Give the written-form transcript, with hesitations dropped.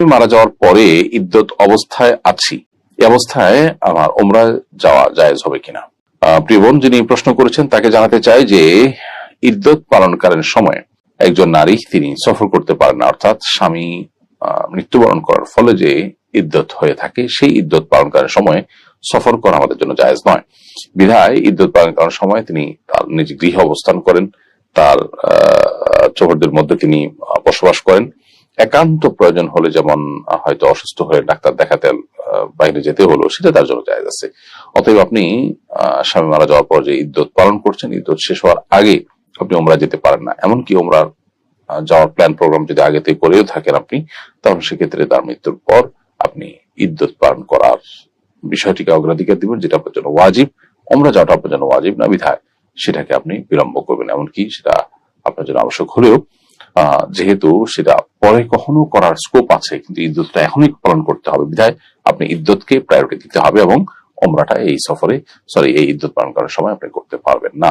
মারা যাওয়ার পরে ইদ্যত অবস্থায় আছি, এই অবস্থায় আমার উমরা যাওয়া জায়েজ হবে কিনা। প্রিয় বোন যিনি প্রশ্ন করেছেন তাকে জানাতে চাই যে ইদ্যত পালনকালীন সময় একজন নারী তিনি সফর করতে পারেন না, অর্থাৎ স্বামী মৃত্যুবরণ করার ফলে যে ইদ্যত হয়ে থাকে সেই ইদ্যত পালনকালীন সময় সফর করা আমাদের জন্য জায়েজ নয়। বিধায় ইদ্যত পালনকালীন সময় তিনি তার নিজ গৃহে অবস্থান করেন, তার চৌহদ্দির মধ্যে তিনি বসবাস করেন। একান্ত প্রয়োজন হলে, যেমন হয়তো অসুস্থ হয়ে ডাক্তার দেখাতে বাইরে যেতে হলো, সেটা তার জন্য জায়েজ আছে। অতএব আপনি স্বামী মারা যাওয়ার পর যে ইদ্যত পালন করছেন, ইদ্যত শেষ হওয়ার আগে আপনি উমরা যেতে পারেন না। এমনকি উমরা যাওয়ার প্ল্যান প্রোগ্রাম যদি আগে থেকে করেও থাকেন আপনি, তাহলে সেক্ষেত্রে তার মৃত্যুর পর আপনি ইদ্যত পালন করার বিষয়টিকে অগ্রাধিকার দিবেন, যেটা আপনার জন্য ওয়াজিব। উমরা যাওয়াটা আপনার জন্য ওয়াজিব না, বিধায় সেটাকে আপনি বিলম্ব করবেন। এমনকি সেটা আপনার জন্য আবশ্যক হলেও যেহেতু সেটা পরে কখনো করার স্কোপ আছে, কিন্তু ইদ্যতটা এখনই পালন করতে হবে, বিধায় আপনি ইদ্যতকে প্রায়োরিটি দিতে হবে এবং উমরাটা এই ইদ্যত পালন করার সময় আপনি করতে পারবেন না।